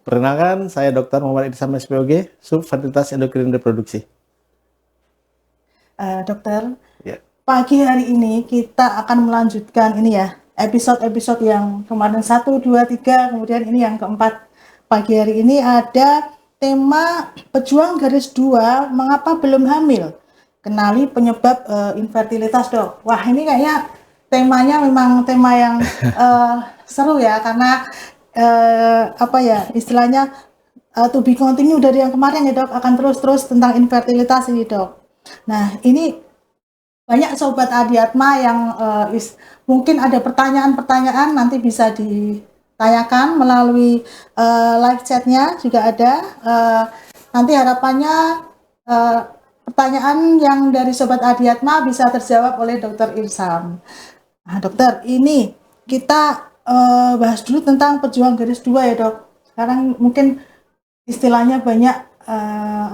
Perkenalkan, saya Dr. Muhammad Irsam SPOG, Subfertilitas Endokrin Reproduksi. Dokter, Ya. pagi hari ini kita akan melanjutkan ini ya, episode-episode yang kemarin 1, 2, 3, kemudian ini yang keempat. Pagi hari ini ada tema pejuang garis 2, mengapa belum hamil? Kenali penyebab infertilitas, Dok. Wah, ini kayaknya temanya memang tema yang seru ya, karena apa ya, istilahnya to be continue dari yang kemarin ya, Dok, akan terus-terus tentang infertilitas ini, Dok. Nah, ini banyak sobat Adiatma yang mungkin ada pertanyaan-pertanyaan, nanti bisa ditanyakan melalui live chatnya juga ada. Nanti harapannya pertanyaan yang dari sobat Adiatma bisa terjawab oleh Dr. Irsam. Nah, dokter, ini kita bahas dulu tentang pejuang garis 2 ya, Dok. Sekarang mungkin istilahnya banyak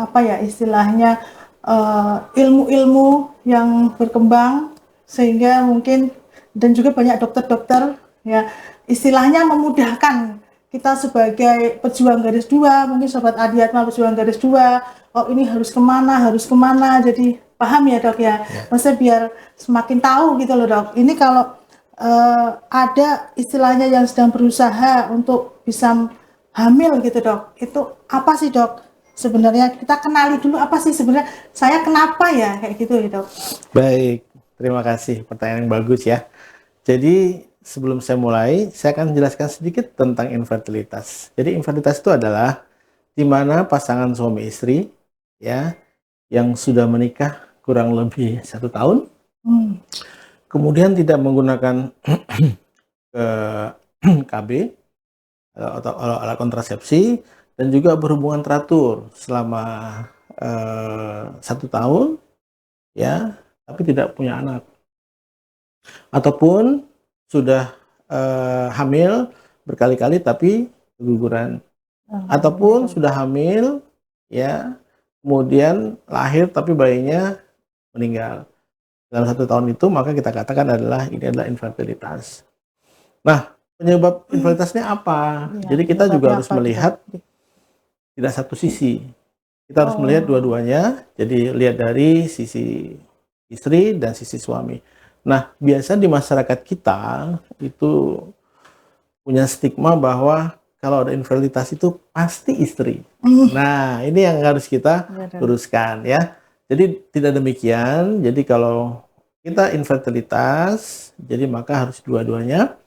apa ya, istilahnya ilmu-ilmu yang berkembang, sehingga mungkin dan juga banyak dokter-dokter ya, istilahnya memudahkan kita sebagai pejuang garis 2, mungkin sobat Adiatma pejuang garis 2, oh ini harus kemana, jadi paham ya, Dok ya. Maksudnya biar semakin tahu gitu loh, Dok. Ini kalau ada istilahnya yang sedang berusaha untuk bisa hamil gitu, Dok, itu apa sih, Dok? Sebenarnya kita kenali dulu apa sih sebenarnya saya kenapa ya kayak gitu ya, Dok. Baik, terima kasih. Pertanyaan yang bagus ya. Jadi, sebelum saya mulai, saya akan menjelaskan sedikit tentang infertilitas. Jadi, infertilitas itu adalah di mana pasangan suami istri ya yang sudah menikah kurang lebih 1 tahun, kemudian tidak menggunakan KB atau alat kontrasepsi, dan juga berhubungan teratur selama 1 tahun, ya, tapi tidak punya anak, ataupun sudah hamil berkali-kali tapi keguguran, ataupun sudah hamil, ya, kemudian lahir tapi bayinya meninggal dalam 1 tahun itu, maka kita katakan ini adalah infertilitas. Nah, penyebab infertilitasnya apa? Ya, Jadi kita juga harus apa, melihat tidak satu sisi. Kita harus melihat dua-duanya. Jadi lihat dari sisi istri dan sisi suami. Nah, biasa di masyarakat kita itu punya stigma bahwa kalau ada infertilitas itu pasti istri. Nah, ini yang harus kita luruskan ya. Jadi tidak demikian. Jadi kalau kita infertilitas, jadi maka harus dua-duanya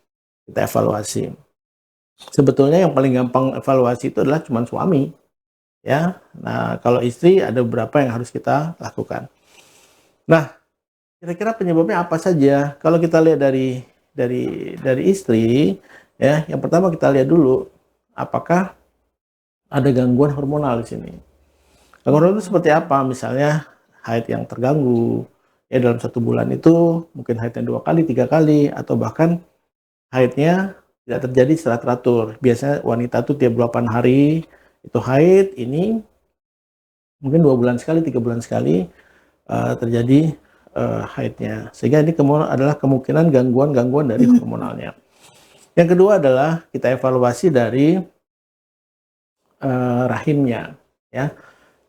kita evaluasi. Sebetulnya yang paling gampang evaluasi itu adalah cuma suami, ya. Nah, kalau istri ada beberapa yang harus kita lakukan. Nah, kira-kira penyebabnya apa saja? Kalau kita lihat dari istri, ya, yang pertama kita lihat dulu apakah ada gangguan hormonal di sini. Gangguan hormonal itu seperti apa? Misalnya haid yang terganggu, ya, dalam 1 bulan itu mungkin haidnya 2 kali, 3 kali, atau bahkan haidnya tidak terjadi secara teratur. Biasanya wanita tuh tiap 8 hari itu haid, ini mungkin 2 bulan sekali, 3 bulan sekali terjadi haidnya. Sehingga ini adalah kemungkinan gangguan-gangguan dari hormonalnya. Yang kedua adalah kita evaluasi dari rahimnya, ya.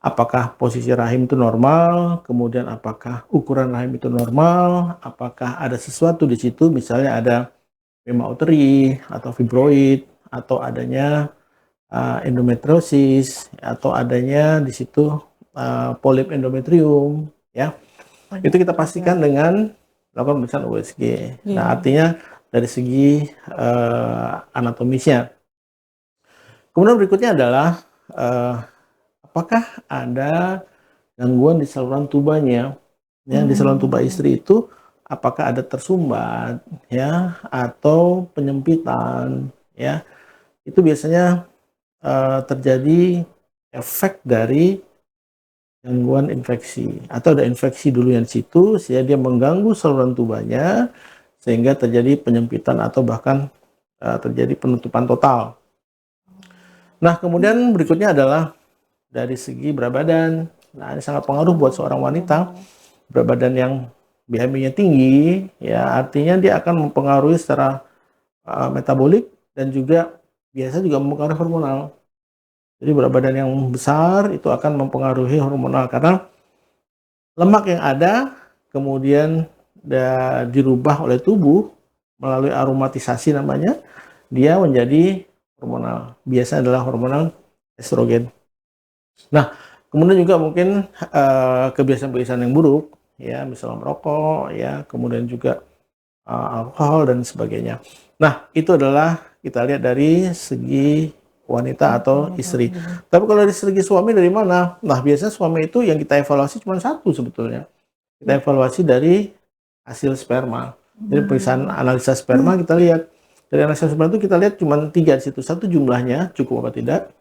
Apakah posisi rahim itu normal, kemudian apakah ukuran rahim itu normal, apakah ada sesuatu di situ, misalnya ada hemauteri atau fibroid, atau adanya endometriosis, atau adanya di situ polip endometrium, ya. Itu kita pastikan dengan melakukan pemeriksaan USG. Nah, artinya dari segi anatomisnya. Kemudian berikutnya adalah apakah ada gangguan di saluran tubanya, ya, di saluran tuba istri itu apakah ada tersumbat, ya, atau penyempitan, ya. Itu biasanya terjadi efek dari gangguan infeksi, atau ada infeksi dulu yang di situ sehingga dia mengganggu saluran tubanya sehingga terjadi penyempitan atau bahkan terjadi penutupan total. Nah, kemudian berikutnya adalah dari segi berat badan. Nah, ini sangat pengaruh buat seorang wanita. Berat badan yang BMI-nya tinggi, ya, artinya dia akan mempengaruhi secara metabolik, dan juga biasa juga mempengaruhi hormonal. Jadi berat badan yang besar itu akan mempengaruhi hormonal karena lemak yang ada kemudian dirubah oleh tubuh melalui aromatisasi namanya, dia menjadi hormonal. Biasa adalah hormonal estrogen. Nah, kemudian juga mungkin kebiasaan-kebiasaan yang buruk, ya, misalnya merokok, ya, kemudian juga alkohol dan sebagainya. Nah, itu adalah kita lihat dari segi wanita atau istri. Tapi kalau dari segi suami dari mana? Nah, biasanya suami itu yang kita evaluasi cuma satu sebetulnya. Kita evaluasi dari hasil sperma. Jadi pemeriksaan analisa sperma kita lihat. Dari analisa sperma itu kita lihat cuma 3 di situ. Satu, jumlahnya cukup apa tidak,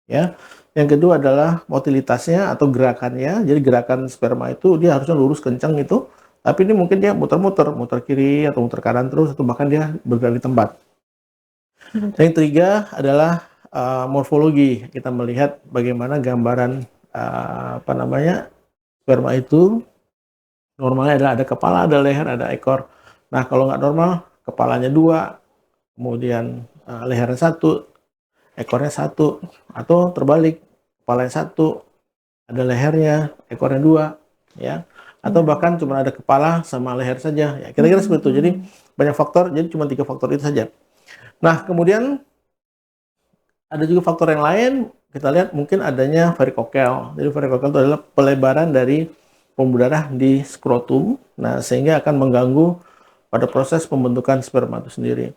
ya. Yang kedua adalah motilitasnya atau gerakannya. Jadi gerakan sperma itu dia harusnya lurus kencang itu, tapi ini mungkin dia muter-muter, muter kiri atau muter kanan terus, atau bahkan dia bergerak di tempat. Dan yang ketiga adalah morfologi. Kita melihat bagaimana gambaran sperma itu. Normalnya adalah ada kepala, ada leher, ada ekor. Nah, kalau nggak normal, kepalanya 2, kemudian lehernya 1, ekornya 1, atau terbalik, kepalanya 1, ada lehernya, ekornya 2, ya. Atau bahkan cuma ada kepala sama leher saja. Ya, kira-kira seperti itu. Jadi banyak faktor, jadi cuma 3 faktor itu saja. Nah, kemudian ada juga faktor yang lain, kita lihat mungkin adanya varikokel. Jadi varikokel itu adalah pelebaran dari pembuluh darah di skrotum, nah sehingga akan mengganggu pada proses pembentukan sperma itu sendiri.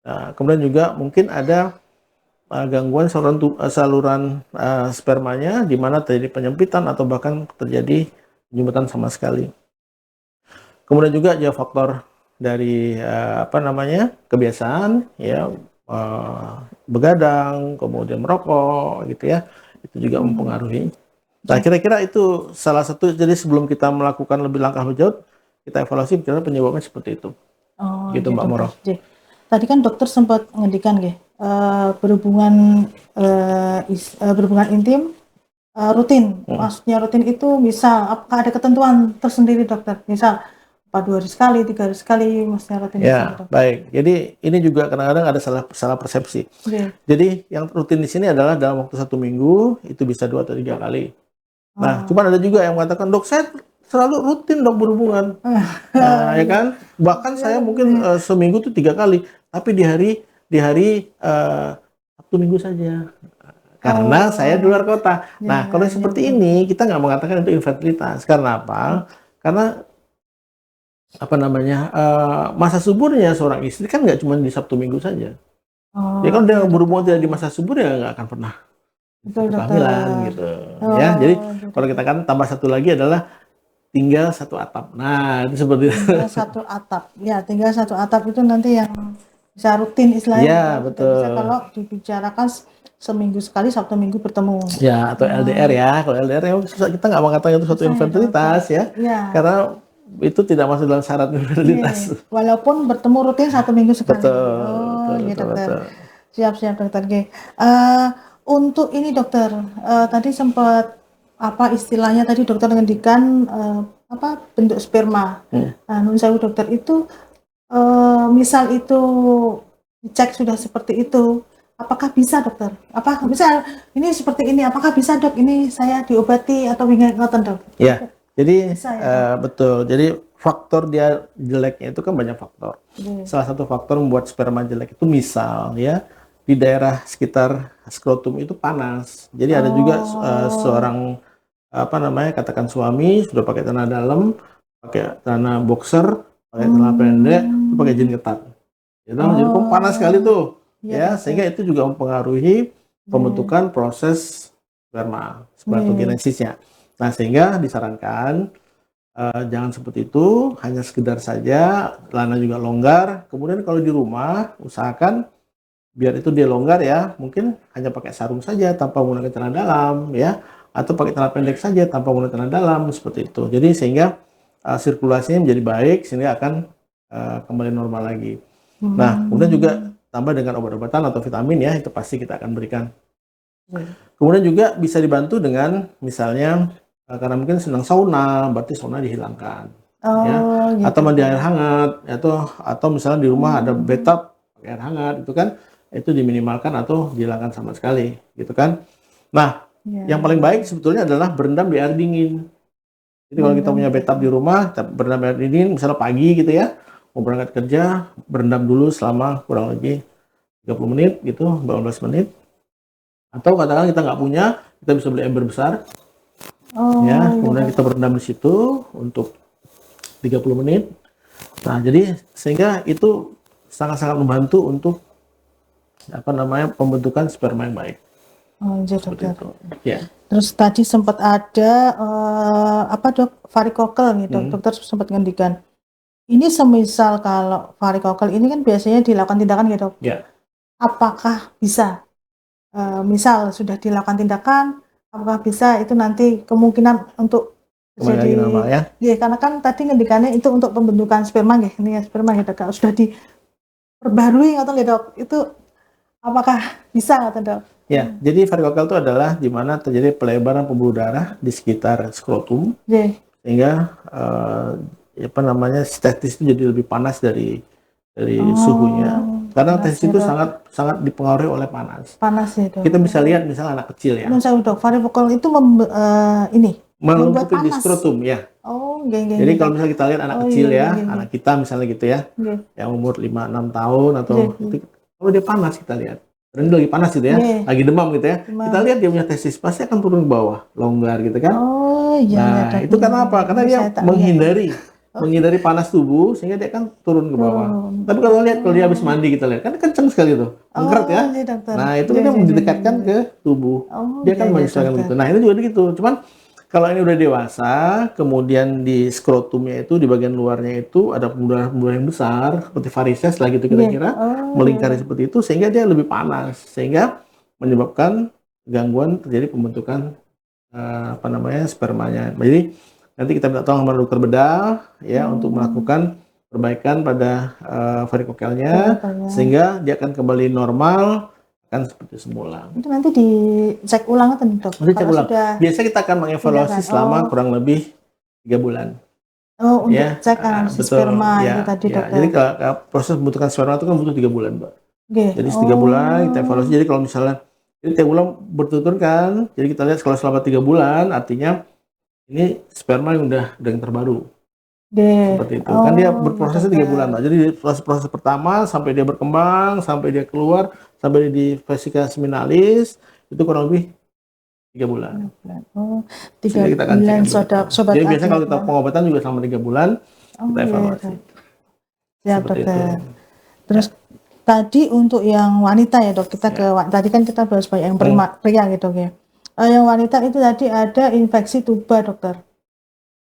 Nah, kemudian juga mungkin ada gangguan saluran spermanya, di mana terjadi penyempitan atau bahkan terjadi penyumbutan sama sekali. Kemudian juga ada faktor dari kebiasaan, ya, begadang, kemudian merokok, gitu ya, itu juga mempengaruhi. Nah, kira-kira itu salah satu. Jadi sebelum kita melakukan lebih langkah lebih jauh, kita evaluasi kira penyebabnya seperti itu. Oh, Gitu, Mbak Moro. Tadi kan dokter sempat ngendikan berhubungan intim rutin. Maksudnya rutin itu misal apakah ada ketentuan tersendiri, dokter? Misal 2 hari sekali, 3 hari sekali, maksudnya rutin. Ya, baik. Jadi ini juga kadang-kadang ada salah persepsi. Jadi yang rutin di sini adalah dalam waktu 1 minggu itu bisa 2 atau 3 kali. Nah, cuman ada juga yang mengatakan, dok, saya selalu rutin dok berhubungan. Nah, ya kan? Bahkan saya mungkin seminggu tuh 3 kali, tapi di hari Sabtu Minggu saja. Karena saya di luar kota. Nah, kalau seperti ini kita nggak mengatakan itu infertilitas. Karena apa? Karena masa suburnya seorang istri kan nggak cuma di Sabtu Minggu saja. Ya kalau dia berhubungan tidak di masa subur ya nggak akan pernah kehamilan gitu. Ya, jadi kalau kita kan tambah satu lagi adalah tinggal 1 atap. Nah, itu seperti itu. Tinggal 1 atap. Ya, tinggal 1 atap itu nanti yang bisa rutin istilahnya. Ya, betul. Bisa kalau dibicarakan seminggu sekali, Sabtu Minggu bertemu. Ya, atau LDR ya. Kalau LDR ya kita nggak mengatakan itu suatu infertilitas ya. Karena itu tidak masuk dalam syarat infertilitas. Walaupun bertemu rutin 1 minggu sekali. Betul, dokter. Siap, dokter. Untuk ini dokter, tadi sempat istilahnya tadi dokter ngendikan bentuk sperma. Nun sewu dokter itu misal itu dicek sudah seperti itu, apakah bisa dokter? Apakah bisa ini seperti ini? Apakah bisa dok? Ini saya diobati atau ngoten dok? Ya, jadi betul. Jadi faktor dia jeleknya itu kan banyak faktor. Salah satu faktor membuat sperma jelek itu misal ya di daerah sekitar skrotum itu panas. Jadi ada juga seorang katakan suami sudah pakai celana dalam, pakai celana boxer, pakai celana pendek, pakai jeans ketat. Jadi panas sekali tuh, ya, sehingga itu juga mempengaruhi pembentukan proses sperma, spermatogenesisnya. Nah, sehingga disarankan jangan seperti itu, hanya sekedar saja, celana juga longgar. Kemudian kalau di rumah usahakan biar itu dia longgar ya, mungkin hanya pakai sarung saja tanpa menggunakan celana dalam ya, atau pakai celana pendek saja tanpa menggunakan celana dalam seperti itu. Jadi sehingga sirkulasinya menjadi baik sehingga akan kembali normal lagi. Nah, kemudian juga tambah dengan obat-obatan atau vitamin ya, itu pasti kita akan berikan. Kemudian juga bisa dibantu dengan misalnya karena mungkin senang sauna, berarti sauna dihilangkan. Ya. Gitu. Atau mandi air hangat, atau misalnya di rumah ada bathtub pakai air hangat, itu kan itu diminimalkan atau dihilangkan sama sekali, gitu kan. Nah, Ya. yang paling baik sebetulnya adalah berendam di air dingin. Jadi kalau kita punya bathtub di rumah, kita berendam di air dingin, misalnya pagi gitu ya, mau berangkat kerja, berendam dulu selama kurang lebih 30 menit gitu, 15 menit. Atau kadang-kadang kita nggak punya, kita bisa beli ember besar, Oh, ya, iya, kemudian Dok. kita berendam di situ untuk 30 menit. Nah, jadi sehingga itu sangat-sangat membantu untuk pembentukan sperma yang baik. Oh, iya, Seperti dokter. itu. Ya. Terus tadi sempat ada apa dok, varikokel gitu, dokter sempat ngendikan. Ini semisal kalau varikokel ini kan biasanya dilakukan tindakan ya dok. Ya. Apakah bisa, misal sudah dilakukan tindakan, apakah bisa itu nanti kemungkinan untuk Kembali lagi normal ya. ya karena kan tadi ngendikannya itu untuk pembentukan sperma ya, ini ya sperma ya dok. Kalau sudah diperbarui atau ya dok, itu apakah bisa atau dok? Ya, jadi varikokel itu adalah di mana terjadi pelebaran pembuluh darah di sekitar skrotum, Iya. sehingga testis itu jadi lebih panas dari suhunya. Karena panas testis ya, itu Dok. sangat dipengaruhi oleh panas. Panas ya dok. Kita bisa lihat misalnya anak kecil ya, Misal dok, varikokel itu ini membuat melumpuhi di panas. skrotum ya. Oh, geng. Jadi kalau misalnya kita lihat anak kecil iya, ya, iya. anak kita misalnya gitu ya, Iya. yang umur 5-6 tahun atau Iya. itu, kalau dia panas kita lihat. Dan dia lagi panas gitu ya, Iya. lagi demam gitu ya. Demam. Kita lihat dia punya testis pasti akan turun ke bawah, longgar gitu kan. Oh iya, Nah, iya, Dok. itu karena apa? Karena dia Saya tak menghindari panas tubuh sehingga dia kan turun ke bawah. Turun. Tapi kalau dia habis mandi kita lihat kan kenceng sekali tuh, mengkeret ya. iya, dokter. Nah, itu Iya, kan iya, mendekatkan iya. ke tubuh. Oh, Dia kan iya, menyesuaikan dokter. begitu. Nah, ini juga begitu. Cuman kalau ini udah dewasa, kemudian di skrotumnya itu, di bagian luarnya itu ada pembuluh yang besar, seperti varises lah gitu kira-kira, melingkari seperti itu, sehingga dia lebih panas, sehingga menyebabkan gangguan terjadi pembentukan spermanya. Jadi nanti kita minta tolong sama dokter bedah ya untuk melakukan perbaikan pada varikokelnya, sehingga dia akan kembali normal, akan seperti semula. Itu nanti dicek ulang atau dok? Nanti cek Kalau ulang. sudah Biasa kita akan mengevaluasi selama kurang lebih 3 bulan. untuk Ya, cek analisis betul. sperma Ya, itu tadi ya. dokter. Jadi proses pembentukan sperma itu kan butuh 3 bulan, Mbak. Oke. Jadi 3 bulan kita evaluasi. Jadi kalau misalnya ini tiap bulan berturut-turut kan, jadi kita lihat kalau selama 3 bulan, artinya ini sperma yang udah yang terbaru. Seperti itu. Kan dia berprosesnya 3 bulan, Mbak. Jadi proses pertama sampai dia berkembang, sampai dia keluar, sampai di vesika seminalis, itu kurang lebih 3 bulan. Oh, 3 Sehingga kita akan bulan cek sobat. Jadi biasanya kalau kita pengobatan juga selama 3 bulan, kita evaluasi. Ya, Seperti dokter. itu. Terus tadi untuk yang wanita ya dok, kita tadi kan kita bahas banyak yang pria gitu ya. Yang wanita itu tadi ada infeksi tuba dokter.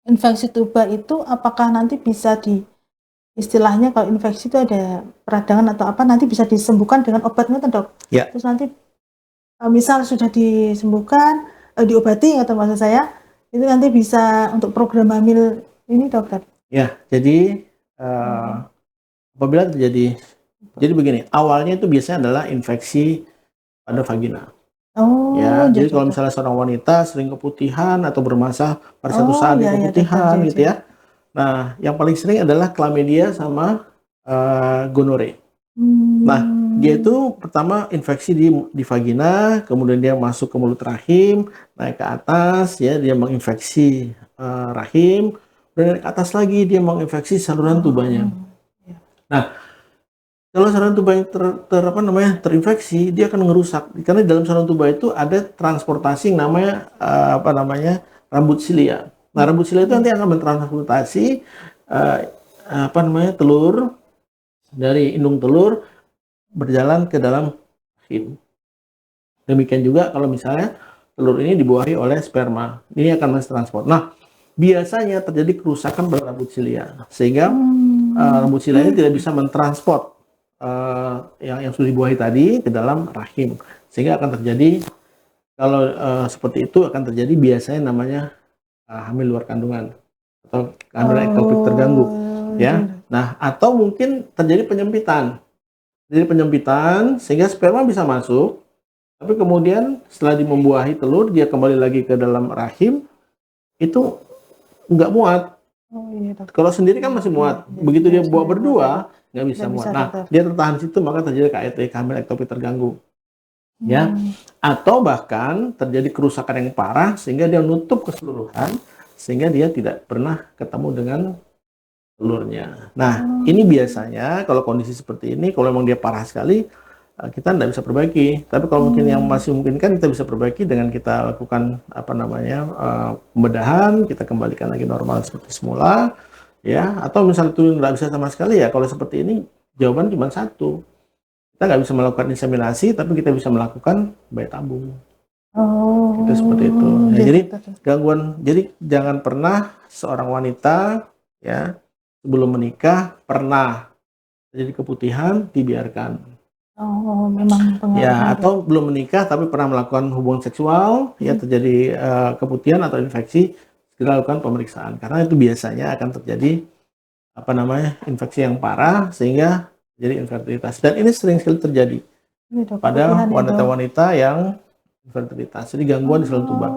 Infeksi tuba itu apakah nanti bisa istilahnya kalau infeksi itu ada peradangan atau apa nanti bisa disembuhkan dengan obatnya dok? Ya. Terus nanti misal sudah disembuhkan, diobati atau maksud saya itu nanti bisa untuk program hamil ini dokter? Ya, jadi apabila terjadi, jadi begini, awalnya itu biasanya adalah infeksi pada vagina. Ya, jadi kalau misalnya seorang wanita sering keputihan atau bermasa pada satu saat keputihan gitu ya. Nah, yang paling sering adalah chlamydia sama gonore. Nah, dia itu pertama infeksi di vagina, kemudian dia masuk ke mulut rahim, naik ke atas, ya dia menginfeksi rahim, dan naik ke atas lagi dia menginfeksi saluran tubanya. Nah, kalau saluran tuba yang terinfeksi, dia akan ngerusak. Karena di dalam saluran tuba itu ada transportasi yang namanya rambut silia. Nah, rambut silia itu nanti akan mentransportasi telur dari indung telur berjalan ke dalam rahim. Demikian juga kalau misalnya telur ini dibuahi oleh sperma, ini akan mentransport. Nah, biasanya terjadi kerusakan pada rambut silia, sehingga rambut silia ini tidak bisa mentransport yang sudah dibuahi tadi ke dalam rahim, sehingga akan terjadi kalau seperti itu akan terjadi biasanya namanya hamil luar kandungan atau kehamilan ektopik terganggu, ya. Nah, atau mungkin terjadi penyempitan. Jadi penyempitan sehingga sperma bisa masuk, tapi kemudian setelah membuahi telur dia kembali lagi ke dalam rahim itu nggak muat. Kalau sendiri kan masih muat. Begitu dia buah berdua nggak bisa muat. Nah, dia tertahan situ maka terjadi KET, kehamilan ektopik terganggu. ya, atau bahkan terjadi kerusakan yang parah sehingga dia nutup keseluruhan sehingga dia tidak pernah ketemu dengan telurnya. Nah, ini biasanya kalau kondisi seperti ini, kalau memang dia parah sekali, kita tidak bisa perbaiki. Tapi kalau mungkin yang masih memungkinkan, kita bisa perbaiki dengan kita lakukan pembedahan, kita kembalikan lagi normal seperti semula, ya. Atau misalnya itu nggak bisa sama sekali, ya kalau seperti ini jawaban cuma satu, kita nggak bisa melakukan inseminasi, tapi kita bisa melakukan bayi tabung. Itu seperti itu. Ya, jadi gangguan, jadi jangan pernah seorang wanita, ya, sebelum menikah pernah terjadi keputihan dibiarkan. Memang pengaruh. Ya, atau belum menikah tapi pernah melakukan hubungan seksual, ya terjadi keputihan atau infeksi, segera lakukan pemeriksaan karena itu biasanya akan terjadi infeksi yang parah sehingga jadi infertilitas. Dan ini sering sekali terjadi pada wanita-wanita yang infertilitas. Jadi gangguan di saluran tuba.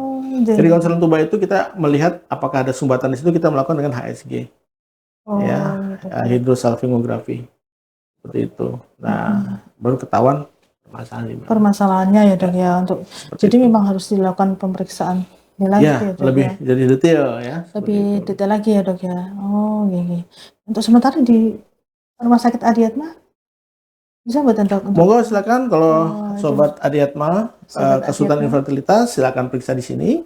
Jadi kalau saluran tuba itu kita melihat apakah ada sumbatan di situ, kita melakukan dengan HSG. Hidrosalpingografi. Seperti itu. Nah, baru ketahuan permasalahannya ya dok ya. Jadi memang harus dilakukan pemeriksaan lagi ya dok, lebih jadi detail ya. Lebih detail lagi ya dok ya. Iya. Untuk sementara di Rumah Sakit Adiatma bisa buatan dok? Monggo silakan kalau sobat Adiatma kesulitan infertilitas silakan periksa di sini.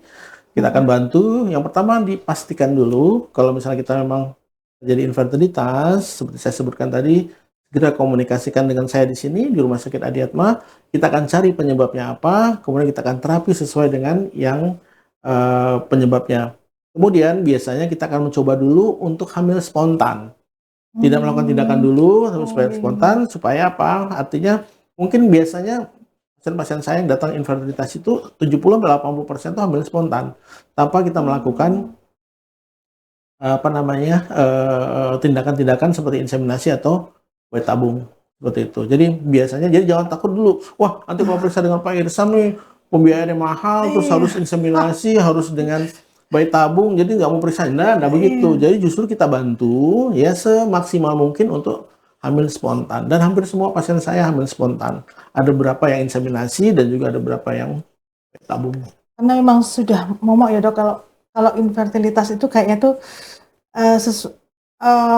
Kita akan bantu. Yang pertama dipastikan dulu kalau misalnya kita memang terjadi infertilitas seperti saya sebutkan tadi, segera komunikasikan dengan saya di sini di Rumah Sakit Adiatma. Kita akan cari penyebabnya apa, kemudian kita akan terapi sesuai dengan yang penyebabnya. Kemudian biasanya kita akan mencoba dulu untuk hamil spontan. Tidak melakukan tindakan dulu supaya spontan, supaya apa? Artinya mungkin biasanya pasien-pasien saya yang datang infertilitas itu 70-80% itu hamil spontan tanpa kita melakukan tindakan-tindakan seperti inseminasi atau bayi tabung seperti itu. Jadi biasanya jangan takut dulu. Wah, nanti kalau periksa dengan Pak Irsam nih pembiayaannya mahal, terus harus inseminasi, harus dengan bayi tabung, jadi nggak mau periksa. Nah, begitu. Jadi justru kita bantu ya semaksimal mungkin untuk hamil spontan. Dan hampir semua pasien saya hamil spontan. Ada beberapa yang inseminasi dan juga ada beberapa yang bayi tabung. Karena memang sudah momok ya dok, kalau infertilitas itu kayaknya tuh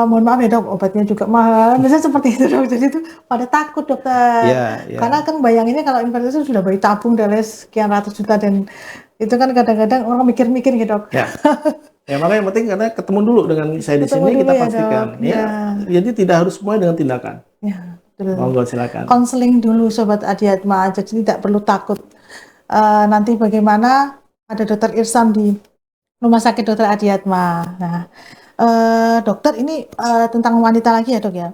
mohon maaf ya dok, obatnya juga mahal. Misalnya seperti itu dok, jadi itu pada takut dokter. Karena kan bayanginnya kalau infertilitas sudah bayi tabung dan sekian ratus juta, dan itu kan kadang-kadang orang mikir-mikir gitu dok. Ya makanya yang penting karena ketemu dulu dengan saya di sini kita pastikan. Jadi tidak harus semuanya dengan tindakan. Monggo silakan. Konseling dulu sobat Adiatma, jadi tidak perlu takut. Nanti bagaimana ada Dokter Irsam di Rumah Sakit Dokter Adiatma. Nah, dokter ini tentang wanita lagi ya dok ya.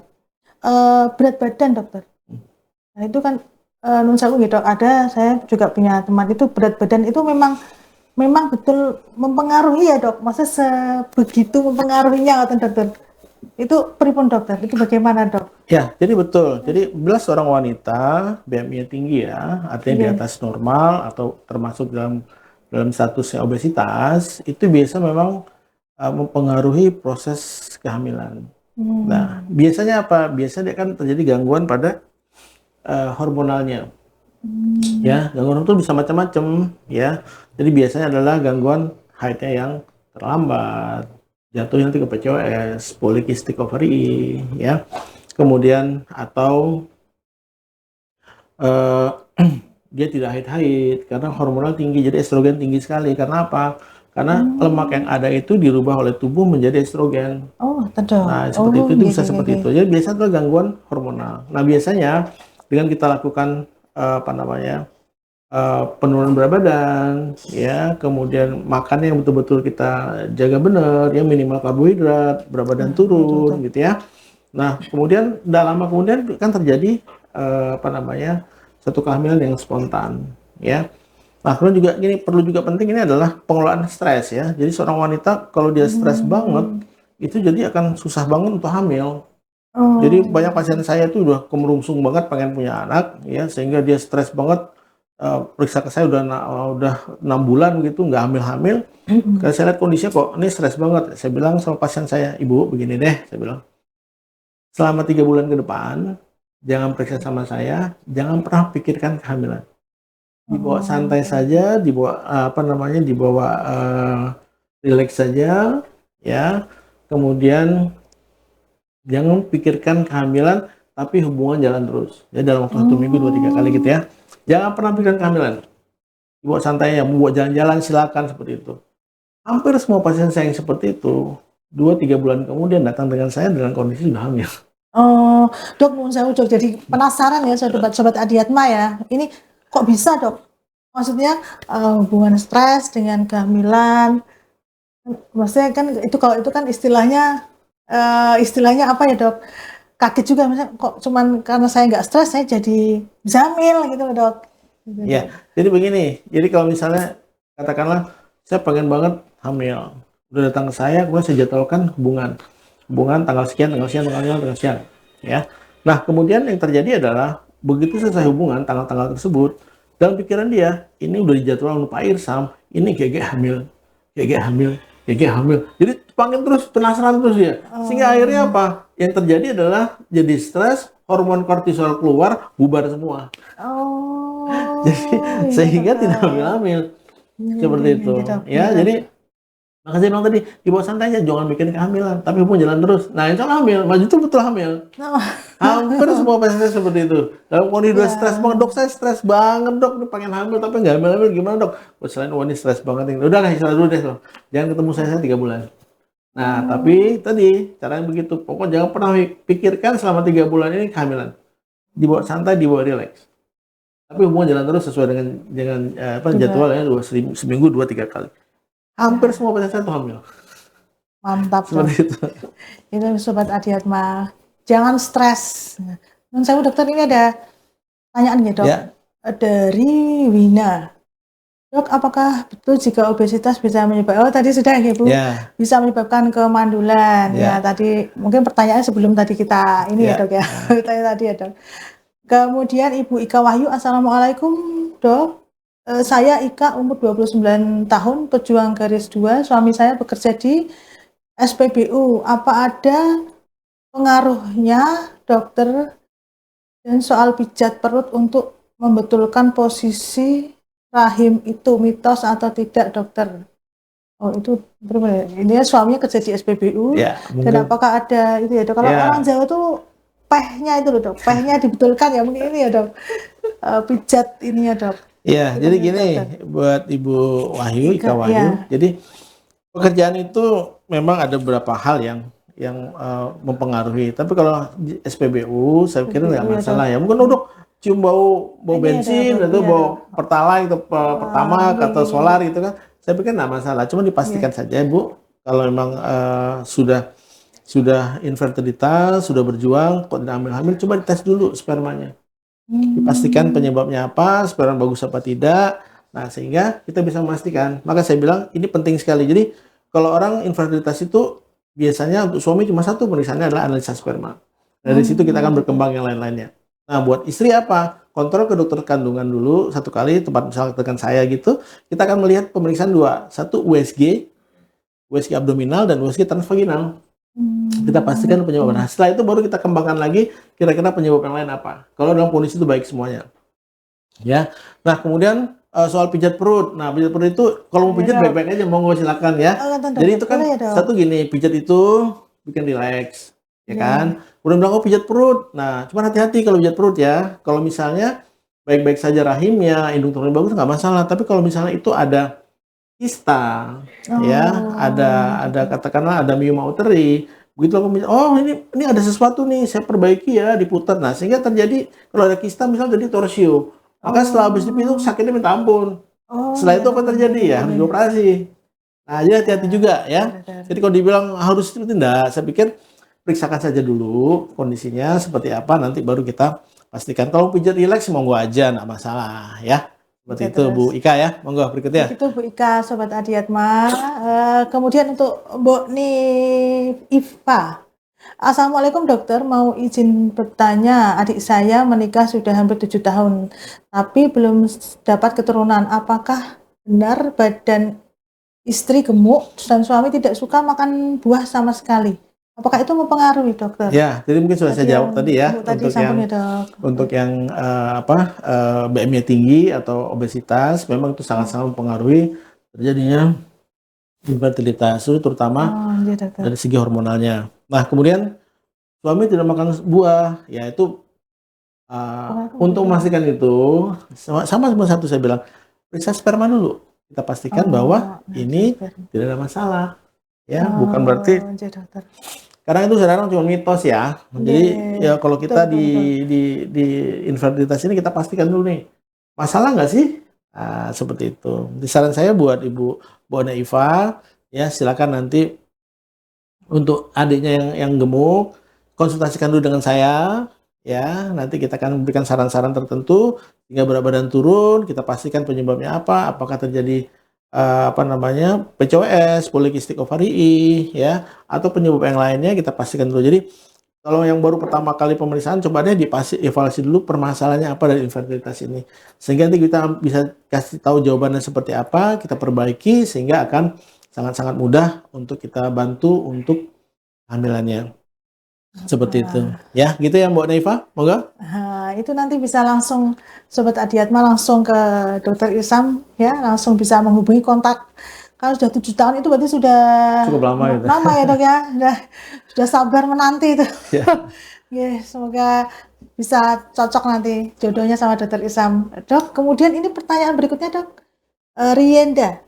Berat badan dokter. Nah itu kan nun sewu gitu, saya juga punya teman itu berat badan itu memang betul mempengaruhi ya dok. Masa sebegitu mempengaruhinya atau dokter? Itu pripun dokter? Itu bagaimana dok? Ya, jadi betul. Jadi bila seorang wanita BMI-nya tinggi ya, artinya di atas normal atau termasuk dalam statusnya obesitas, itu biasa memang mempengaruhi proses kehamilan. Nah, biasanya apa? Biasanya dia kan terjadi gangguan pada hormonalnya. Ya, gangguan itu bisa macam-macam ya. Jadi biasanya adalah gangguan haidnya yang terlambat, jatuh nanti ke PCOS, polycystic ovary ya. Kemudian atau dia tidak haid karena hormonal tinggi, jadi estrogen tinggi sekali. Karena apa? Karena lemak yang ada itu dirubah oleh tubuh menjadi estrogen. Nah, seperti itu bisa seperti itu. Jadi biasanya adalah gangguan hormonal. Nah, biasanya dengan kita lakukan penurunan berat badan, ya, kemudian makannya yang betul-betul kita jaga benar, ya, minimal karbohidrat, berat badan turun, gitu ya. Nah, kemudian tidak lama kemudian kan terjadi satu kehamilan yang spontan, ya. Nah, kemudian juga ini perlu juga penting ini adalah pengelolaan stres ya. Jadi seorang wanita kalau dia stres banget, itu jadi akan susah banget untuk hamil. Jadi banyak pasien saya itu udah kemerungsung banget pengen punya anak, ya, sehingga dia stres banget. Periksa ke saya udah 6 bulan gitu nggak hamil-hamil. Karena saya lihat kondisinya kok ini stres banget. Saya bilang sama pasien saya, ibu begini deh, saya bilang, selama 3 bulan ke depan jangan periksa sama saya, jangan pernah pikirkan kehamilan. dibawa santai saja, dibawa dibawa rileks saja, ya. Kemudian jangan pikirkan kehamilan, tapi hubungan jalan terus. Ya dalam waktu 1 minggu 2-3 kali gitu ya. Jangan pernah pikirkan kehamilan. Dibawa santai ya, mau jalan-jalan silakan seperti itu. Hampir semua pasien saya yang seperti itu, 2-3 bulan kemudian datang dengan saya dengan kondisi sudah hamil. Oh, dok, mau saya dok, jadi penasaran ya sobat-sobat Adiatma ya. Ini kok bisa dok? Maksudnya hubungan stres dengan kehamilan. Maksudnya kan itu kalau itu kan istilahnya apa ya dok? Kaget juga, maksudnya kok cuman karena saya nggak stres saya jadi bisa hamil gitu loh dok. Gitu, Ya, dok. jadi begini. Jadi kalau misalnya katakanlah saya pengen banget hamil, udah datang ke saya, kemudian saya jadwalkan hubungan tanggal sekian, tanggal sekian, tanggal sekian, ya. Nah, kemudian yang terjadi adalah begitu selesai hubungan tanggal-tanggal tersebut, dalam pikiran dia ini udah dijadwal sama Pak Irsam, ini GG hamil, GG hamil, GG hamil. Jadi panggil terus, penasaran terus dia. Sehingga akhirnya apa? Yang terjadi adalah jadi stres, hormon kortisol keluar, bubar semua. Oh, Jadi iya sehingga dok. tidak hamil-hamil. Seperti itu. Iya, dok. Ya, Iya, dok. jadi makanya saya bilang tadi, dibawa santai aja, jangan bikin kehamilan, tapi hubungan jalan terus. Nah, insya Allah hamil, maju itu betul hamil. Oh, Hampir semua pasien saya seperti itu. Dalam kondisi udah ya. stres banget, dok saya stres banget dok, ini pengen hamil tapi nggak hamil-hamil gimana dok? Oh, selain ini stres banget, udah lah istirahat dulu deh dok. Jangan ketemu saya 3 bulan. Nah, tapi tadi caranya begitu, pokoknya jangan pernah pikirkan selama 3 bulan ini kehamilan. Dibawa santai, dibawa rileks. Tapi hubungan jalan terus sesuai dengan jadwalnya seminggu 2-3 kali. Hampir semua pasien saya tuh hamil. Mantap dok. Seperti itu. Itu sobat Adiatma, jangan stres. Non saya dokter, ini ada pertanyaan ya dok, Ya. dari Wina. Dok, apakah betul jika obesitas bisa menyebabkan, oh tadi sudah ya Bu, Ya. bisa menyebabkan kemandulan. Ya, Ya. tadi mungkin pertanyaannya sebelum tadi kita ini ya Ya. dok ya, tanya tadi ya dok. Kemudian Ibu Ika Wahyu, Assalamualaikum dok. Saya Ika, umur 29 tahun, pejuang garis 2, suami saya bekerja di SPBU. Apa ada pengaruhnya dokter dan soal pijat perut untuk membetulkan posisi rahim itu mitos atau tidak dokter? Oh itu berbeda. Ini suaminya kerja di SPBU. Ya, Dan mungkin apakah ada itu ya dok? Kalau Ya. orang Jawa tuh pehnya itu loh dok, pehnya dibetulkan ya mungkin ini ya dok. Pijat ini ya dok. ya, Itu jadi ya, gini dokter. buat Ibu Wahyu, Ika Ika, Wahyu. ya. Jadi pekerjaan itu memang ada beberapa hal yang mempengaruhi. Tapi kalau di SPBU saya pikir nggak SPBU, ya, masalah ya. Mungkin untuk cium bau Ini bensin ada, atau iya, bau dok. pertalite atau pertamax atau iya. solar gitu kan. Saya pikir nggak masalah. Cuma dipastikan saja Bu, kalau memang sudah infertilitas, sudah berjuang, kok tidak hamil-hamil, coba dites dulu spermanya. Dipastikan penyebabnya apa, sperma bagus apa tidak. Nah, sehingga kita bisa memastikan. Maka saya bilang ini penting sekali. Jadi, kalau orang infertilitas itu biasanya untuk suami cuma satu pemeriksaannya adalah analisa sperma. Dari situ kita akan berkembang yang lain-lainnya. Nah, buat istri apa? Kontrol ke dokter kandungan dulu 1 kali, tempat misalnya dengan saya gitu. Kita akan melihat pemeriksaan 2. 1 USG abdominal dan USG transvaginal. Kita pastikan penyebabnya. Nah, setelah itu baru kita kembangkan lagi kira-kira penyebab yang lain apa. Kalau dalam kondisi itu baik semuanya. Ya. Nah, kemudian soal pijat perut. Nah, pijat perut itu kalau mau pijat baik-baik aja, monggo silakan ya. Jadi itu kan satu gini, pijat itu bikin rileks, ya kan? Udah bilang pijat perut. Nah, cuma hati-hati kalau pijat perut ya. Kalau misalnya baik-baik saja rahimnya, indung telurnya bagus nggak masalah. Tapi kalau misalnya itu ada kista, ya, ada katakanlah ada mioma uteri, begitu aku ini ada sesuatu nih, saya perbaiki ya, diputar. Nah, sehingga terjadi kalau ada kista misalnya jadi torsio, maka setelah habis itu sakitnya minta ampun. Setelah itu apa terjadi ya, harus dioperasi. Nah, jadi hati-hati juga ya. Jadi kalau dibilang harus itu tidak, saya pikir periksakan saja dulu kondisinya seperti apa, nanti baru kita pastikan. Kalau pijat rileks monggo aja, nggak masalah ya. Seperti itu Bu Ika ya, monggo berikutnya. Itu Bu Ika, Sobat Adiatma. Kemudian untuk Mbok Iva. Assalamualaikum dokter, mau izin bertanya, adik saya menikah sudah hampir 7 tahun, tapi belum dapat keturunan. Apakah benar badan istri gemuk dan suami tidak suka makan buah sama sekali? Apakah itu mempengaruhi dokter? Ya, jadi mungkin sudah saya jawab tadi ya, Ibu tadi untuk sampun yang ya dok. BMI tinggi atau obesitas memang itu sangat-sangat mempengaruhi terjadinya infertilitas, itu terutama Oh iya dokter. dari segi hormonalnya. Nah, kemudian suami tidak makan buah, ya itu untuk Pengaruh. memastikan itu sama seperti satu saya bilang, periksa sperma dulu. Kita pastikan bahwa Nah, ini dokter. tidak ada masalah, ya bukan berarti Iya dokter. karena itu sekarang cuma mitos ya. Jadi Iya, ya kalau kita betul, betul. di infertilitas ini kita pastikan dulu nih, masalah nggak sih? Seperti itu. Jadi saran saya buat Ibu Bona Iva, ya silakan nanti untuk adiknya yang gemuk, konsultasikan dulu dengan saya, ya. Nanti kita akan memberikan saran-saran tertentu hingga berat badan turun. Kita pastikan penyebabnya apa, apakah terjadi PCOS, polikistik ovary, ya, atau penyebab yang lainnya kita pastikan dulu. Jadi kalau yang baru pertama kali pemeriksaan, coba deh dievaluasi dulu permasalahannya apa dari infertilitas ini. Sehingga nanti kita bisa kasih tahu jawabannya seperti apa, kita perbaiki sehingga akan sangat-sangat mudah untuk kita bantu untuk kehamilannya. Seperti itu. Ya, gitu ya Mbak Naifa, moga. Nah, itu nanti bisa langsung Sobat Adiatma langsung ke Dokter Isam ya, langsung bisa menghubungi kontak. Kalau sudah 7 tahun itu berarti sudah Cukup lama itu. lama ya dok ya, sudah sabar menanti itu. Ya. Ya, semoga bisa cocok nanti jodohnya sama Dokter Isam. Dok, kemudian ini pertanyaan berikutnya dok. Rienda,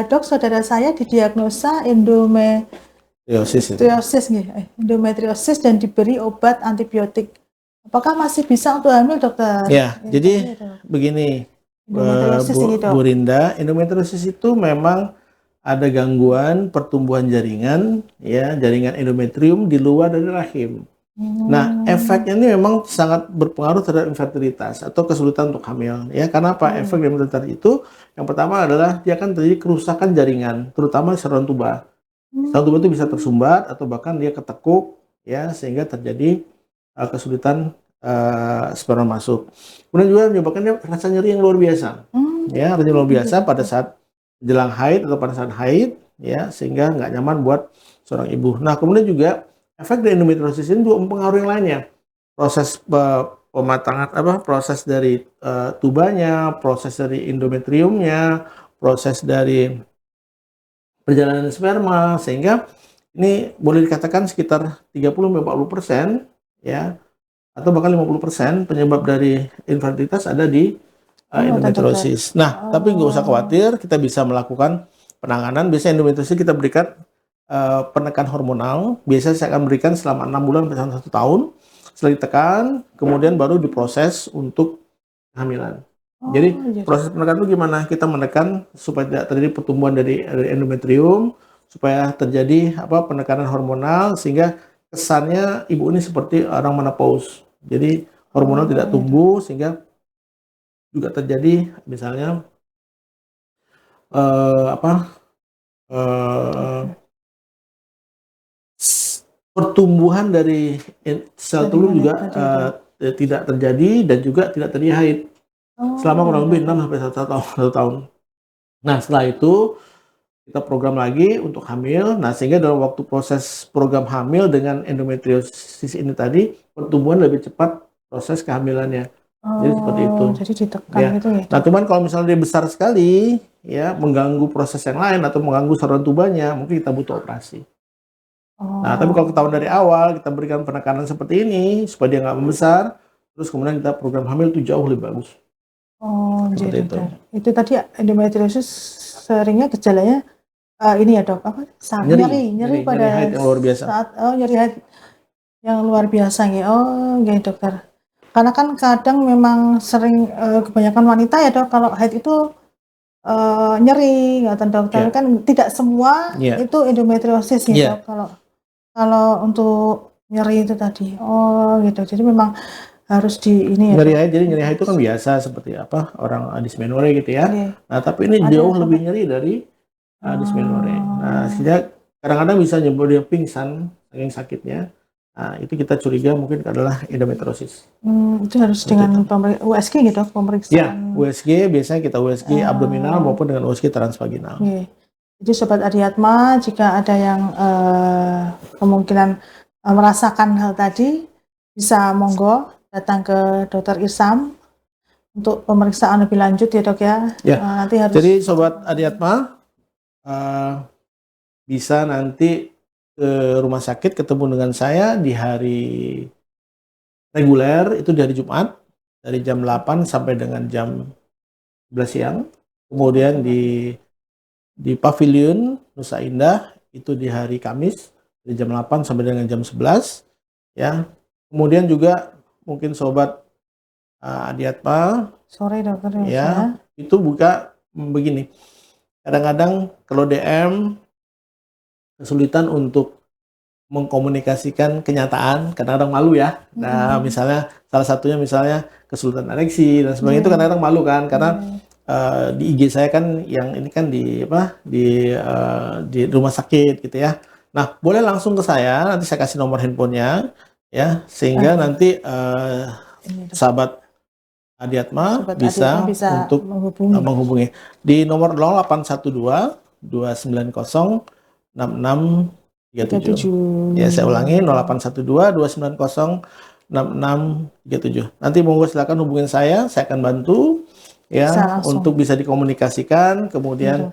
dok saudara saya didiagnosa endometriosis dan diberi obat antibiotik. Apakah masih bisa untuk hamil dokter? Ya, jadi begini, Endometriosis ini, dok. Bu Rinda, endometriosis itu memang ada gangguan pertumbuhan jaringan, ya, jaringan endometrium di luar dari rahim. Nah, efeknya ini memang sangat berpengaruh terhadap infertilitas atau kesulitan untuk hamil, ya. Karena apa? Efek dari infertilitas itu, yang pertama adalah dia akan terjadi kerusakan jaringan, terutama saluran tuba. Saluran tuba itu bisa tersumbat atau bahkan dia ketekuk, ya, sehingga terjadi kesulitan sperma masuk. Kemudian juga menyebabkan dia rasa nyeri yang luar biasa, ya, rasa luar biasa pada saat jelang haid atau pada saat haid, ya, sehingga nggak nyaman buat seorang ibu. Nah, kemudian juga efek dari endometriosis ini juga mempengaruhi yang lainnya. Proses pematangan proses dari tubanya, proses dari endometriumnya, proses dari perjalanan sperma, sehingga ini boleh dikatakan sekitar 30-40%, ya, atau bahkan 50% penyebab dari infertilitas ada di endometriosis. Nah, tapi nggak usah khawatir, kita bisa melakukan penanganan. Biasanya endometriosis kita berikan penekan hormonal. Biasanya saya akan berikan selama 6 bulan sampai 1 tahun. Setelah ditekan, kemudian baru diproses untuk kehamilan. Jadi proses penekan itu gimana? Kita menekan supaya tidak terjadi pertumbuhan dari endometrium, supaya terjadi penekanan hormonal sehingga kesannya ibu ini seperti orang menopause. Jadi hormonal tidak tumbuh sehingga juga terjadi misalnya pertumbuhan dari sel telur juga tidak terjadi dan juga tidak terjadi haid selama kurang lebih 6 sampai 1 tahun. Nah, setelah itu kita program lagi untuk hamil. Nah, sehingga dalam waktu proses program hamil dengan endometriosis ini tadi, pertumbuhan lebih cepat proses kehamilannya. Jadi seperti itu. Jadi ditekan ya. gitu ya. Nah, cuman kalau misalnya dia besar sekali, ya, mengganggu proses yang lain atau mengganggu saluran tubanya, mungkin kita butuh operasi. Nah, tapi kalau ketahuan dari awal, kita berikan penekanan seperti ini, supaya dia nggak membesar, terus kemudian kita program hamil itu jauh lebih bagus. Jadi itu tadi endometriosis seringnya gejalanya ini ya dok, nyeri pada haid yang luar biasa. Saat nyeri haid yang luar biasa ya. Gitu dokter. Karena kan kadang memang sering kebanyakan wanita ya dok, kalau haid itu nyeri, nggak dokter kan tidak semua itu endometriosis ya dok. Kalau untuk nyeri itu tadi, gitu. Jadi memang harus di ini ya. Nyeri haid, jadi nyeri haid itu kan biasa seperti orang dysmenorrhea gitu ya. Nah, tapi ini jauh lebih nyeri dari dysmenorrhea. Nah, sehingga kadang-kadang bisa nyebut dia pingsan saking sakitnya. Nah, itu kita curiga mungkin adalah endometriosis. Itu harus dengan USG gitu, pemeriksaan. Ya, USG biasanya kita USG abdominal maupun dengan USG transvaginal. Jadi Sobat Adiatma, jika ada yang kemungkinan merasakan hal tadi, bisa monggo datang ke Dokter Irsam untuk pemeriksaan lebih lanjut ya dok ya. Ya. Nanti harus. Jadi Sobat Adiatma bisa nanti ke rumah sakit ketemu dengan saya di hari reguler, itu dari Jumat, dari jam 8 sampai dengan jam 11 siang. Kemudian di Pavilion Nusa Indah itu di hari Kamis dari jam 8 sampai dengan jam 11 ya. Kemudian juga mungkin Sobat Adiatma Sore dokter ya, itu buka begini. Kadang-kadang kalau DM kesulitan untuk mengkomunikasikan kenyataan, kadang-kadang malu ya. Nah, misalnya salah satunya misalnya kesulitan ereksi dan sebagainya, itu kadang-kadang malu kan, karena di IG saya kan yang ini kan di rumah sakit gitu ya. Nah, boleh langsung ke saya, nanti saya kasih nomor handphonenya ya, sehingga nanti sahabat Adiatma bisa untuk menghubungi di nomor 0812 290 6637. Ya, saya ulangi 0812 290 6637. Nanti monggo silakan hubungin saya akan bantu ya untuk bisa dikomunikasikan, kemudian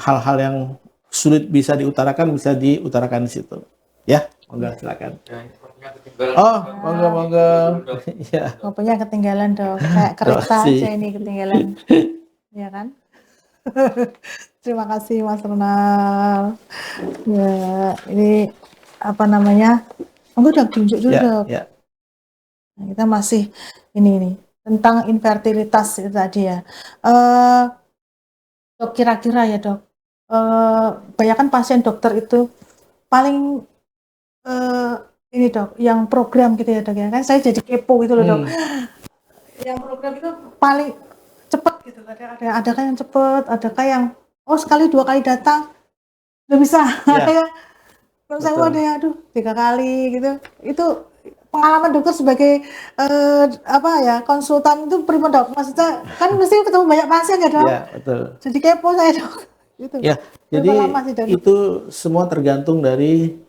hal-hal yang sulit bisa diutarakan di situ. Ya, monggo silakan. Oh, monggo. Ya. Kopinya ketinggalan dok, kayak kereta aja ini ketinggalan. Ya kan? Terima kasih Mas Ronald. Ya, ini apa namanya? Monggo dok, tunjuk dulu dok. Ya. Nah, kita masih ini tentang infertilitas itu tadi ya. Dok, kira-kira ya dok, banyak pasien dokter itu paling ini dok, yang program gitu ya dok ya, kan saya jadi kepo gitu loh dok. Yang program itu paling cepat gitu, adakah yang cepat, adakah yang sekali 2 kali datang udah bisa, ya. Kalau saya ada yang 3 kali gitu, itu pengalaman dokter sebagai konsultan itu prima dok, maksudnya kan mesti ketemu banyak pasien ya dok. Ya, betul. Jadi kepo saya dok. Gitu. Ya, jadi itu semua tergantung dari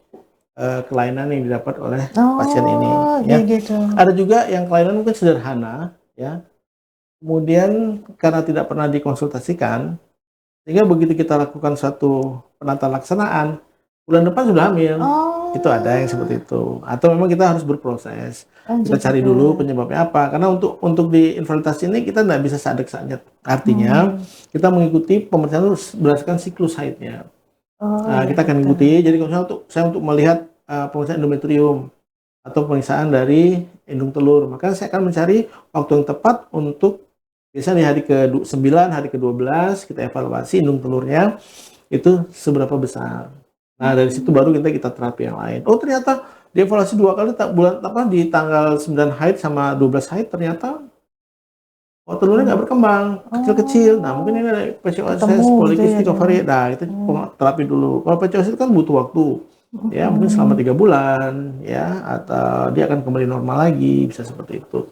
kelainan yang didapat oleh pasien ini. Ya. Gitu. Ada juga yang kelainan mungkin sederhana, ya. Kemudian karena tidak pernah dikonsultasikan, sehingga begitu kita lakukan suatu penata laksanaan, bulan depan sudah hamil. Itu ada yang seperti itu. Atau memang kita harus berproses. Kita cari dulu penyebabnya apa. Karena untuk di infertilitas ini kita tidak bisa sadek-sadek. Artinya kita mengikuti pemeriksaan berdasarkan siklus haidnya. Nah, kita akan ikuti. Jadi kalau saya untuk melihat pemeriksaan endometrium atau pemeriksaan dari indung telur, maka saya akan mencari waktu yang tepat untuk biasanya di hari ke-9, hari ke-12 kita evaluasi indung telurnya itu seberapa besar. Nah, dari situ baru kita terapi yang lain. Oh, ternyata dievaluasi 2 kali di tanggal 9 haid sama 12 haid ternyata telurnya nggak berkembang, kecil-kecil. Nah, mungkin ini ada PCOS, polikistik ovarian. Nah, itu terapi dulu. Kalau PCOS itu kan butuh waktu. Ya, mungkin selama 3 bulan, ya, atau dia akan kembali normal lagi, bisa seperti itu.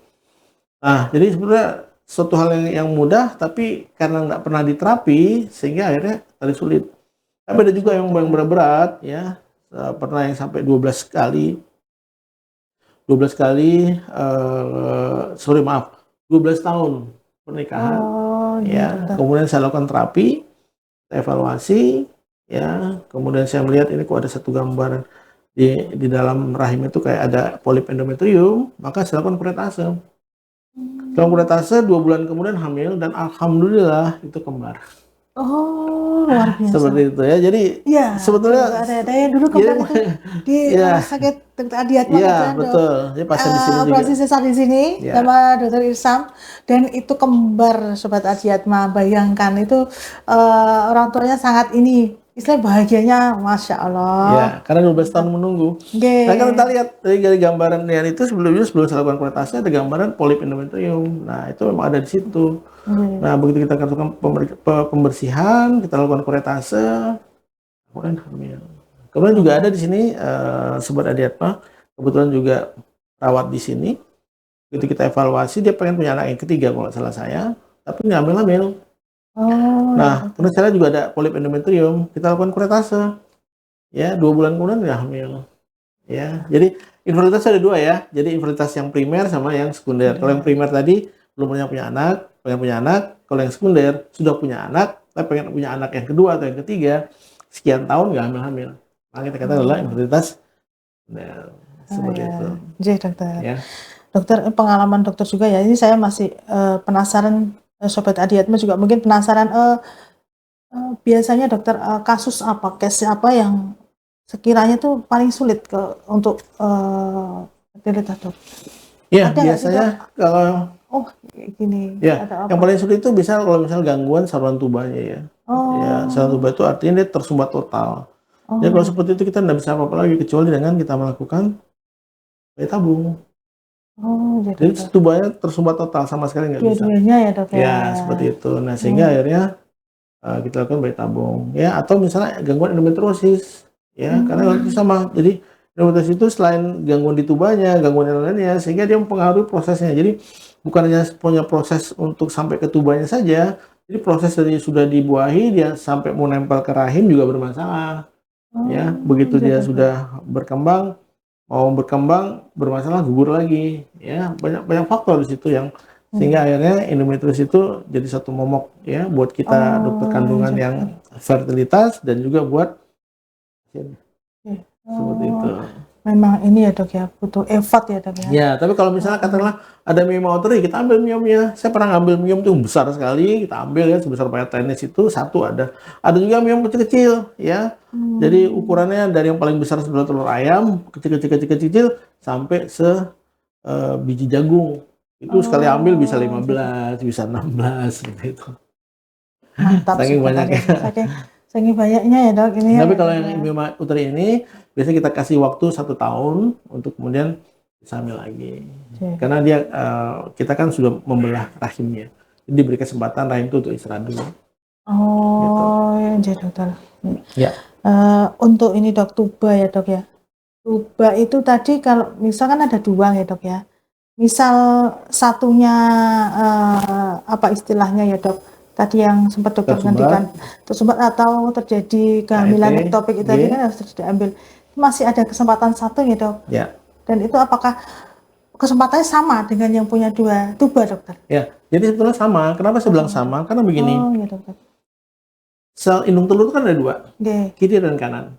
Nah, jadi sebenarnya suatu hal yang mudah, tapi karena nggak pernah diterapi, sehingga akhirnya tadi sulit. Tapi ada juga yang berat-berat, ya, pernah yang sampai 12 kali, 12 tahun pernikahan, ya. Kemudian saya lakukan terapi, evaluasi, ya. Kemudian saya melihat ini kok ada satu gambaran di dalam rahim itu kayak ada polip endometrium, maka saya lakukan kuretase. Setelah kuretase 2 bulan kemudian hamil dan alhamdulillah itu kembar. Luar biasa. Seperti itu ya. Jadi sebetulnya ada yang dulu kembar itu di rumah sakit Dr. Adiatma. Iya, betul. Jadi pasien di sini juga. Operasi sesar di sini sama Dr. Irsam, dan itu kembar Sobat Adiatma. Bayangkan itu orang tuanya sangat istilah bahagianya, Masya Allah. Ya, karena 12 tahun menunggu. Nah, kalau kita lihat dari gambaran yang itu sebelum saya lakukan kuretase ada gambaran polip endometrium. Nah, itu memang ada di situ. Nah, begitu kita lakukan pembersihan, kita lakukan kuretase, kemudian hamil. Kemudian juga ada di sini Sobat Adiatma, kebetulan juga rawat di sini. Begitu kita evaluasi, dia pengen punya anak yang ketiga kalau nggak salah saya, tapi nggak hamil-hamil. Oh, Nah, kemudian saya juga ada polip endometrium, kita lakukan kuretase. Ya, 2 bulan kemudian udah hamil. Ya, jadi infertilitas ada 2 ya. Jadi infertilitas yang primer sama yang sekunder. Kalau yang primer tadi belum punya anak, pengen punya anak. Kalau yang sekunder sudah punya anak, tapi pengen punya anak yang kedua atau yang ketiga, sekian tahun nggak hamil-hamil. Maka kita katakan adalah infertilitas sekunder. Seperti itu. Jadi dokter. Ya. Dokter, pengalaman dokter juga ya. Ini saya masih penasaran, Sobat Adiatma juga mungkin penasaran. Biasanya dokter, kasus apa, case apa yang sekiranya tuh paling sulit untuk fertilitas dok? Ya, Ada nggak sih, biasanya kalau Oh, kayak gini. ya, Ada yang apa? paling sulit itu bisa kalau misalnya gangguan saluran tubanya ya. Ya, Oh, saluran tuba itu artinya dia tersumbat total. Ya, kalau oh, seperti itu kita tidak bisa apa-apa lagi kecuali dengan kita melakukan bayi tabung. oh, ya Jadi dokter. tubanya tersumbat total sama sekali nggak bisa. Dua-duanya ya dok ya. Ya, seperti itu. Nah, sehingga akhirnya kita lakukan bayi tabung. Ya, atau misalnya gangguan endometriosis. Ya, karena itu sama. Jadi endometriosis itu selain gangguan di tubanya, gangguan yang lainnya, sehingga dia mempengaruhi prosesnya. Jadi bukan hanya punya proses untuk sampai ke tubanya saja, jadi proses dari sudah dibuahi dia sampai mau nempel ke rahim juga bermasalah. Ya, begitu dia sudah berkembang, mau berkembang bermasalah gugur lagi. Ya, banyak faktor di situ yang sehingga akhirnya endometriosis itu jadi satu momok ya buat kita dokter kandungan yang fertilitas dan juga buat seperti itu. Memang ini ya dok ya, butuh effort ya dok ya. Ya, tapi kalau misalnya katakanlah ada miomauteri, kita ambil miomnya. Saya pernah ngambil miom itu besar sekali, kita ambil ya sebesar pakai tenis itu satu ada. Ada juga miom kecil-kecil ya. Jadi ukurannya dari yang paling besar sebelah telur ayam, kecil-kecil sampai biji jagung. Itu sekali ambil bisa 15, bisa 16 gitu. Mantap Saking banyaknya. Saking banyaknya ya dok ini. Tapi kalau yang miomauteri ini biasanya kita kasih waktu 1 tahun untuk kemudian bisa hamil lagi. Karena dia kita kan sudah membelah rahimnya. Jadi diberi kesempatan rahim itu untuk istirahat dulu. Oh, gitu. Ya dokter. Ya. Untuk ini dok, tuba ya dok ya. Tuba itu tadi kalau misalkan ada 2 ya dok ya. Misal satunya apa istilahnya ya dok? Tadi yang sempat dokter gantikan tersumbat atau terjadi kehamilan ektopik itu tadi kan harus diambil. Masih ada kesempatan satu ya dok. Ya. Dan itu apakah kesempatannya sama dengan yang punya 2 tuba dokter? Ya, jadi sebetulnya sama. Kenapa saya bilang sama? Karena begini. Oh ya dokter. Sel indung telur itu kan ada 2, kiri dan kanan.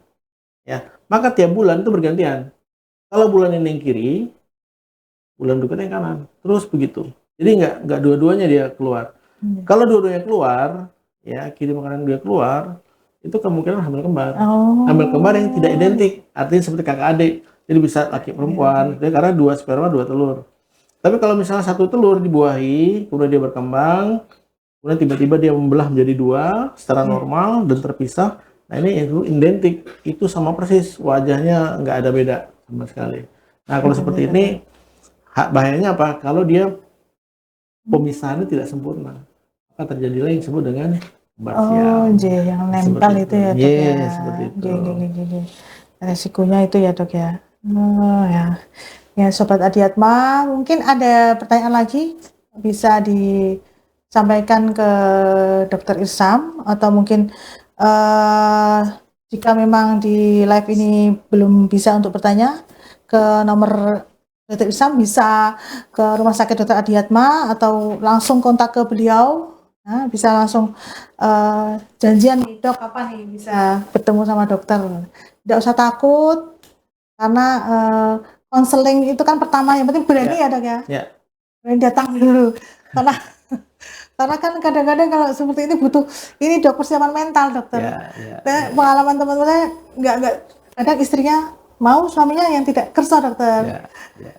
Ya, maka tiap bulan itu bergantian. Kalau bulan ini yang kiri, bulan berikutnya yang kanan. Terus begitu. Jadi nggak dua-duanya dia keluar. Kalau dua-duanya keluar, ya kiri makanan dia keluar, itu kemungkinan hamil kembar. Hamil kembar yang tidak identik, artinya seperti kakak adik. Jadi bisa laki perempuan, karena 2 sperma 2 telur. Tapi kalau misalnya 1 telur dibuahi, kemudian dia berkembang, kemudian tiba-tiba dia membelah menjadi 2 secara normal dan terpisah. Nah ini itu identik, itu sama persis, wajahnya nggak ada beda sama sekali. Nah kalau seperti ini, bahayanya apa? Kalau dia pemisahannya tidak sempurna, maka terjadilah yang disebut dengan kembar siam. Yang nempel itu ya dok ya. Seperti itu. Resikonya itu ya dok ya. Ya Sobat Adiatma, mungkin ada pertanyaan lagi bisa disampaikan ke Dokter Irsam atau mungkin jika memang di live ini belum bisa untuk bertanya ke nomor Dokter Irsam bisa ke Rumah Sakit Dokter Adiatma atau langsung kontak ke beliau. Nah, bisa langsung janjian nih dok kapan nih bisa bertemu sama dokter. Tidak usah takut karena konseling itu kan pertama yang penting berani ya dok ya. Berani datang dulu karena kan kadang-kadang kalau seperti ini butuh ini dok persiapan mental dokter. Pengalaman teman-teman saya nggak kadang istrinya mau suaminya yang tidak kerja dokter.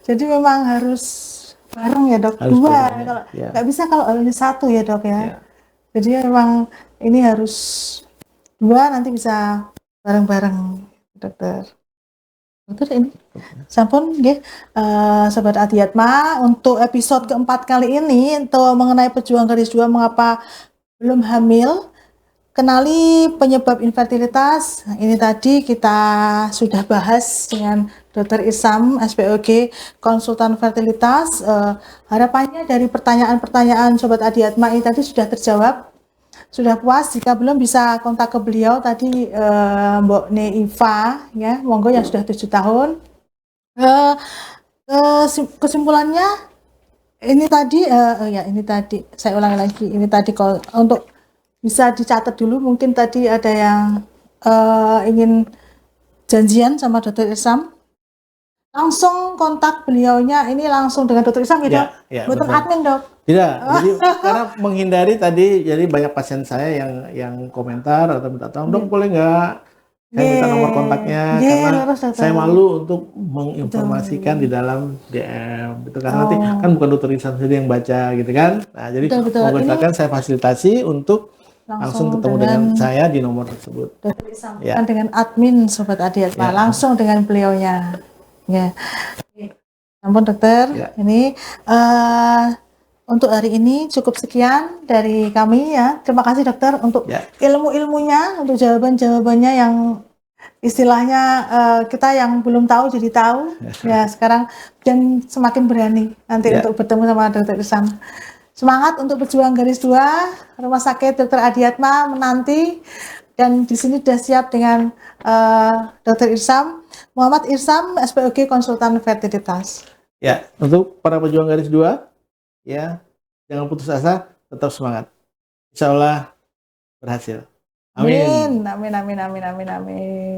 Jadi memang harus bareng ya dok, harus 2 kalau nggak bisa kalau hanya 1 ya dok ya. Jadi memang ini harus 2 nanti bisa bareng-bareng dokter. Dokter ini sampun nggih Sobat Adiatma untuk episode keempat kali ini untuk mengenai pejuang garis 2 mengapa belum hamil. Kenali penyebab infertilitas. Ini tadi kita sudah bahas dengan Dr. Irsam, SPOG, konsultan fertilitas. Harapannya dari pertanyaan-pertanyaan Sobat Adiatma ini tadi sudah terjawab. sudah puas. Jika belum bisa kontak ke beliau tadi Mbok Neiva ya, monggo yang sudah 7 tahun. Kesimpulannya ini tadi ini tadi saya ulangi lagi, ini tadi kalau untuk bisa dicatat dulu, mungkin tadi ada yang ingin janjian sama Dokter Irsam, langsung kontak beliaunya ini langsung dengan Dokter Irsam gitu. Ya, Bukan betul. admin, Dok. Tidak, jadi karena menghindari tadi, jadi banyak pasien saya yang komentar atau minta tolong, dok boleh nggak saya minta nomor kontaknya, karena saya malu untuk menginformasikan di dalam DM gitu, karena nanti kan bukan dokter Ihsan sendiri yang baca gitu kan. Nah jadi monggo silakan saya fasilitasi untuk langsung ketemu dengan saya di nomor tersebut. Dokter Ihsan bukan dengan admin Sobat Adiatma, langsung dengan beliaunya. Ya. Ampun dokter, ini untuk hari ini cukup sekian dari kami ya. Terima kasih dokter untuk ilmu-ilmunya, untuk jawaban-jawabannya yang istilahnya kita yang belum tahu jadi tahu. Ya sekarang dan semakin berani nanti untuk bertemu sama Dokter Irsam. Semangat untuk berjuang garis 2 Rumah Sakit Dokter Adiatma menanti, dan di sini sudah siap dengan Dokter Irsam, Muhammad Irsam, SPOG Konsultan Fertilitas. Ya, untuk para pejuang garis 2 ya, jangan putus asa, tetap semangat. Insya Allah berhasil. Amin. Amin, amin, amin, amin, amin, amin.